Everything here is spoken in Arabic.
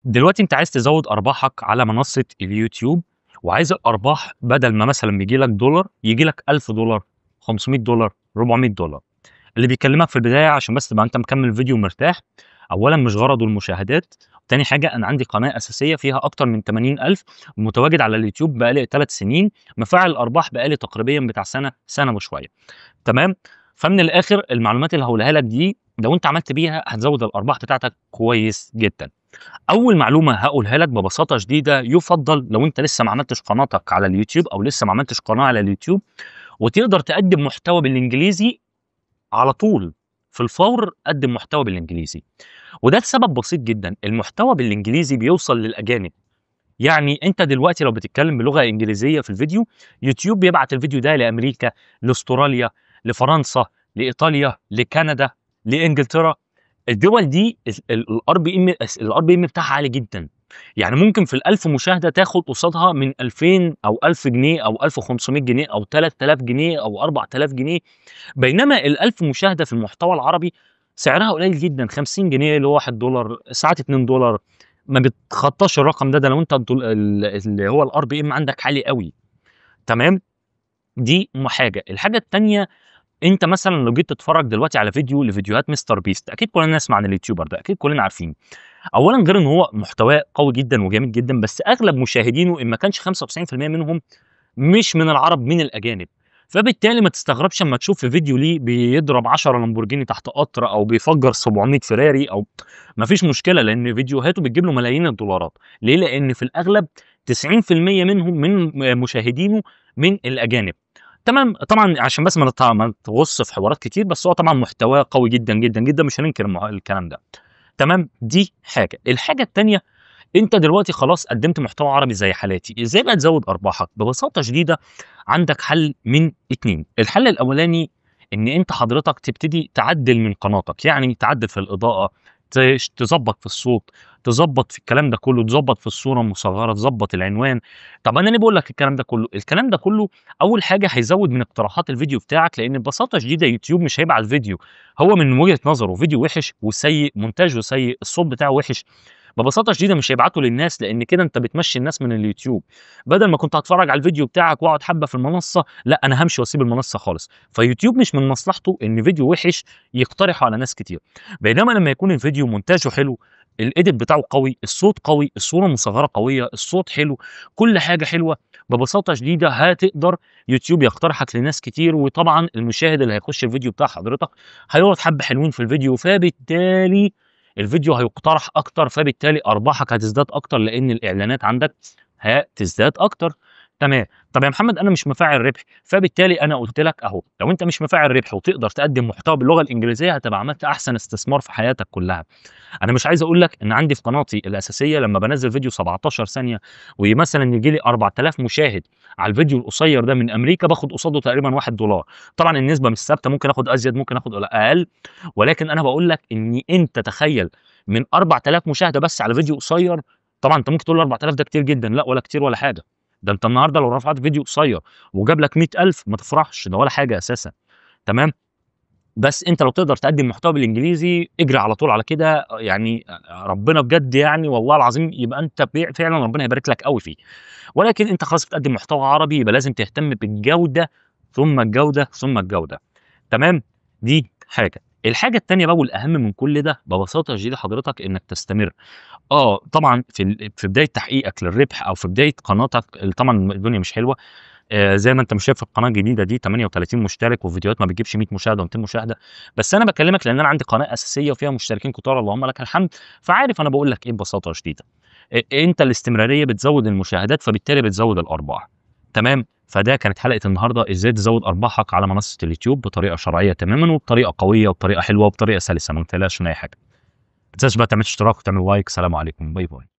دلوقتي أنت عايز تزوّد أرباحك على منصة اليوتيوب، وعايز الأرباح بدل ما مثلًا بييجي لك دولار، ييجي لك $1000، $500، $400. اللي بيكلمك في البداية عشان بس تبقى أنت مكمّل الفيديو مرتاح، أولًا مش غرضه المشاهدات، تاني حاجة أنا عندي قناة أساسية فيها أكتر من 80,000 ومتواجد على اليوتيوب بقى لي 3 سنين، مفعّل الأرباح بقى لي تقريبًا بتاع سَنة، سَنة وشوية. تمام؟ فمن الآخر المعلومات اللي هاقولها لك دي لو أنت عملت بيها هتزوّد الأرباح بتاعتك كويس جدًا. أول معلومة هاقولها لك ببساطة شديدة، يُفضّل لو أنت لسه ما عملتش قناتك على اليوتيوب أو لسه ما عملتش قناة على اليوتيوب وتقدر تقدّم محتوى بالإنجليزي على طول، في الفور قدّم محتوى بالإنجليزي، وده لسبب بسيط جدًا، المحتوى بالإنجليزي بيوصل للأجانب، يعني أنت دلوقتي لو بتتكلم بلغة إنجليزية في الفيديو، يوتيوب بيبعت الفيديو ده لأمريكا، لأستراليا، لفرنسا، لإيطاليا، لكندا، لإنجلترا. الدول دي الRPM بتاعها عالي جدًا، يعني ممكن في ال1000 مشاهدة تاخد قصادها من 2000 أو 1000 جنيه أو 1500 جنيه أو 3000 جنيه أو 4000 جنيه، بينما ال1000 مشاهدة في المحتوى العربي سعرها قليل جدًا، 50 جنيه اللي هو $1 ساعات $2 ما بيتخطاش الرقم ده، ده لو أنت اللي هو الRPM عندك عالي أوي، تمام؟ دي حاجة. الحاجة التانية أنت مثلًا لو جيت تتفرج دلوقتي على لفيديوهات مستر بيست، أكيد كلنا نسمع عن اليوتيوبر ده، أكيد كلنا عارفينه. أولًا غير إن هو محتواه قوي جدًا وجميل جدًا، بس أغلب مشاهدينه إن ما كانش 95% منهم مش من العرب، من الأجانب. فبالتالي ما تستغربش أمّا تشوف في فيديو ليه بيضرب 10 لامبورجيني تحت قطر أو بيفجّر 700 فيراري أو ما فيش مشكلة، لإن فيديوهاته بتجيب له ملايين الدولارات. ليه؟ لإن في الأغلب 90% منهم من مشاهدينه من الأجانب. تمام، طبعًا عشان بس ما نتغُوص في حوارات كتير، بس هو طبعًا محتواه قوي جدًا، جدًا، جدًا، مش هننكر الكلام ده. تمام، دي حاجة. الحاجة التانية، أنت دلوقتي خلاص قدّمت محتوى عربي زي حالاتي، إزاي بقى تزوّد أرباحك؟ ببساطة شديدة عندك حل من 2، الحل الأولاني إن أنت حضرتك تبتدي تعدّل من قناتك، يعني تعدّل في الإضاءة، تضبّط في الصوت، تضبّط في الكلام ده كلّه، تضبّط في الصورة المصغّرة، تضبّط العنوان. طَب أنا ليه باقول لك الكلام ده كلّه؟ الكلام ده كلّه أول حاجة هيزوّد من اقتراحات الفيديو بتاعك، لإن ببساطة شديدة يوتيوب مش هيبعت فيديو هو من وجهة نظره فيديو وِحِش وسيء، مونتاجه سيء، الصوت بتاعه وِحِش، ببساطة شديدة مش هيبعته للناس، لإن كده أنت بتمشّي الناس من اليوتيوب، بدل ما كنت هاتفرّج على الفيديو بتاعك وأقعد حبّة في المنصة، لأ أنا هامشي واسيب المنصة خالص، فيوتيوب مش من مصلحته إن فيديو وِحِش يقترحه على ناس كتير، بينما لمّا يكون الفيديو مونتاجه حلو، الedit بتاعه قوي، الصوت قوي، الصورة مصغّرة قوية، الصوت حلو، كل حاجة حلوة، ببساطة شديدة هتقدر يوتيوب يقترحك لناس كتير، وطبعًا المشاهد اللي هيخش الفيديو بتاع حضرتك هيقعد حبّة حلوين في الفيديو، فبالتالي الفيديو هيُقترح أكتر، فبالتالي أرباحك هتزداد أكتر، لإن الإعلانات عندك هتزداد أكتر. تمام. طب يا محمد أنا مش مفعّل ربح، فبالتالي أنا قُلت لك أهو، لو أنت مش مفعّل ربح وتقدر تقدّم محتوى باللغة الإنجليزية، هتبقى عملت أحسن استثمار في حياتك كلّها. أنا مش عايز أقول لك إن عندي في قناتي الأساسية لمّا بانزّل فيديو 17 ثانية ومثلًا ييجي لي 4000 مشاهد على الفيديو القصير ده من أمريكا، باخد قصاده تقريبًا $1. طبعًا النسبة مش ثابتة، ممكن آخد أزيد، ممكن آخد أقل، ولكن أنا باقول لك إن أنت تخيّل من 4000 مشاهدة بس على فيديو قصير، طبعًا أنت ممكن تقول 4000 ده كتير جدًا، لأ ولا كتير ولا حاجة، ده أنت النهارده لو رفعت فيديو قصير وجاب لك 100,000 ما تفرحش، ده ولا حاجة أساسًا، تمام؟ بس أنت لو تقدر تقدّم محتوى بالإنجليزي اجري على طول على كده، يعني ربنا بجد يعني والله العظيم يبقى أنت فعلًا ربنا هيبارك لك أوي فيه، ولكن أنت خلاص بتقدّم محتوى عربي يبقى لازم تهتم بالجودة، ثم الجودة، ثم الجودة، تمام؟ دي حاجة. الحاجة التانية بقى والأهم من كل ده ببساطة شديدة حضرتك إنك تستمر. طبعًا في بداية تحقيقك للربح أو في بداية قناتك طبعًا الدنيا مش حلوة، زي ما أنت مش شايف القناة الجديدة دي 38 مشترك وفيديوهات ما بتجيبش 100 مشاهدة و200 مشاهدة، بس أنا باكلمك لأن أنا عندي قناة أساسية وفيها مشتركين كتار اللهم لك الحمد، فعارف أنا باقول لك إيه ببساطة شديدة. أنت الاستمرارية بتزود المشاهدات فبالتالي بتزود الأرباح، تمام؟ فده كانت حلقة النهارده إزاي تزود أرباحك على منصة اليوتيوب بطريقة شرعية تمامًا وبطريقة قوية وبطريقة حلوة وبطريقة سلسة، ما تقلقش من أي حاجة. ما تنساش بقى تعمل اشتراك وتعمل لايك. سلام عليكم، باي باي.